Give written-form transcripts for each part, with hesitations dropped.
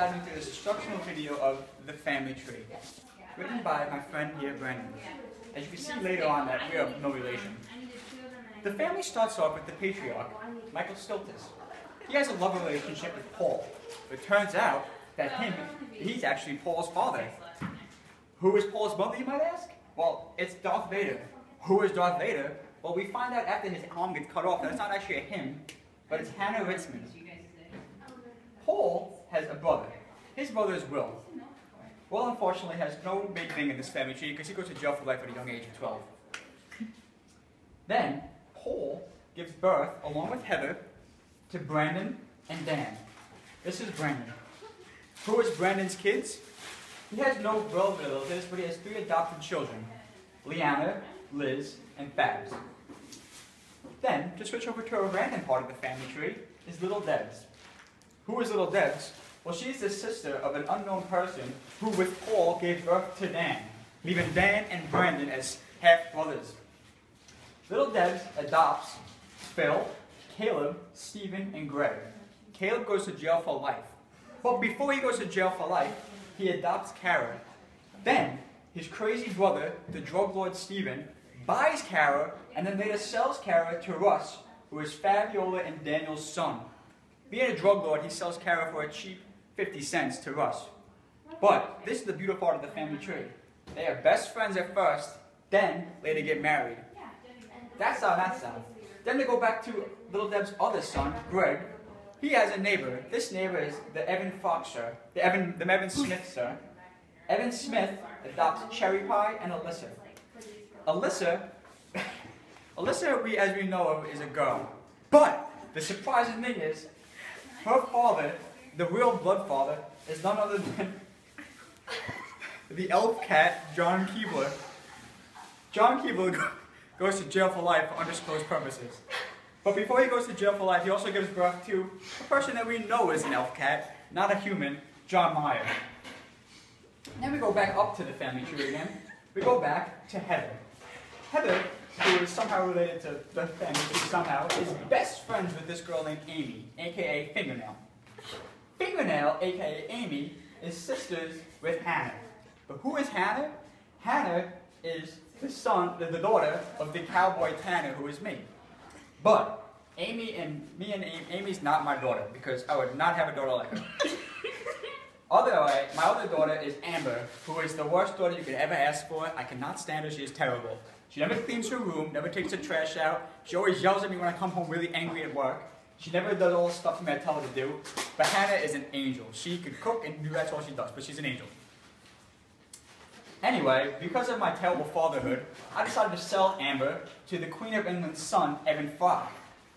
dive into this instructional video of The Family Tree, written by my friend here, Brandon. As you can see later on that we have no relation. The family starts off with the patriarch, Michael Stiltis. He has a love relationship with Paul. It turns out that he's actually Paul's father. Who is Paul's mother, you might ask? Well, it's Darth Vader. Who is Darth Vader? Well, we find out after his arm gets cut off that it's not actually a him, but it's Hannah Ritzman. Paul has a brother. His brother is Will. Will, unfortunately, has no big thing in this family tree because he goes to jail for life at a young age of 12. Then, Paul gives birth, along with Heather, to Brandon and Dan. This is Brandon. Who is Brandon's kids? He has no relatives, but he has 3 adopted children: Leanna, Liz, and Fabs. Then, to switch over to a random part of the family tree, is Little Debs. Who is Little Debs? Well, she's the sister of an unknown person who, with Paul, gave birth to Dan, leaving Dan and Brandon as half-brothers. Little Debs adopts Phil, Caleb, Stephen, and Greg. Caleb goes to jail for life. But before he goes to jail for life, he adopts Kara. Then, his crazy brother, the drug lord Stephen, buys Kara and then later sells Kara to Russ, who is Fabiola and Daniel's son. Being a drug lord, he sells Kara for a cheap 50 cents to Russ. But this is the beautiful part of the family tree. They are best friends at first, then later get married. That's how that sounds. Then they go back to Little Deb's other son, Greg. He has a neighbor. This neighbor is the Evan Foxer, the Evan Smith, sir. Evan Smith adopts Cherry Pie and Alyssa. Alyssa, as we know of, is a girl. But the surprising thing is, her father, the real blood father, is none other than the elf cat, John Keebler. John Keebler goes to jail for life for undisclosed purposes. But before he goes to jail for life, he also gives birth to a person that we know is an elf cat, not a human, John Meyer. Then we go back up to the family tree again. We go back to Heather. Heather, who is somehow related to the family tree somehow, is best friends with this girl named Amy, aka Fingernail. Fingernail, aka Amy, is sisters with Hannah. But who is Hannah? Hannah is the daughter of the cowboy Tanner, who is me. But Amy's not my daughter, because I would not have a daughter like her. My other daughter is Amber, who is the worst daughter you could ever ask for. I cannot stand her. She is terrible. She never cleans her room, never takes the trash out. She always yells at me when I come home really angry at work. She never does all the stuff for me I tell her to do. But Hannah is an angel. She could cook and that's all she does, but she's an angel. Anyway, because of my terrible fatherhood, I decided to sell Amber to the Queen of England's son, Evan Fry.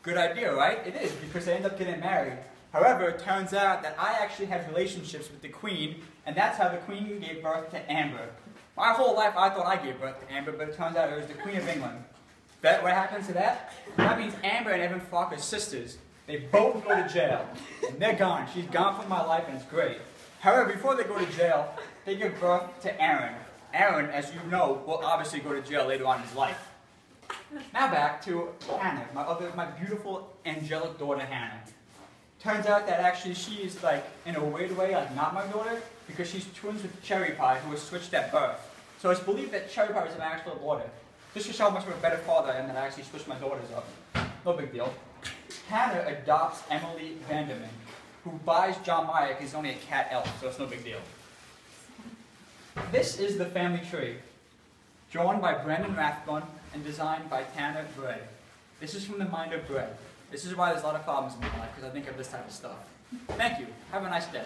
Good idea, right? It is, because they end up getting married. However, it turns out that I actually had relationships with the Queen, and that's how the Queen gave birth to Amber. My whole life I thought I gave birth to Amber, but it turns out it was the Queen of England. What happens to that? That means Amber and Evan Frock are sisters. They both go to jail, and they're gone. She's gone from my life, and it's great. However, before they go to jail, they give birth to Aaron. Aaron, as you know, will obviously go to jail later on in his life. Now back to Hannah, my beautiful angelic daughter Hannah. Turns out that actually she is like, in a weird way, like not my daughter, because she's twins with Cherry Pie, who was switched at birth. So it's believed that Cherry Pie was my actual daughter. This shows how much of a better father I am that I actually switched my daughters up. No big deal. Hannah adopts Emily Vanderman, who buys John Meyer because he's only a cat elf, so it's no big deal. This is the family tree, drawn by Brandon Rathbun and designed by Tanner Bray. This is from the mind of Bray. This is why there's a lot of problems in my life, because I think of this type of stuff. Thank you. Have a nice day.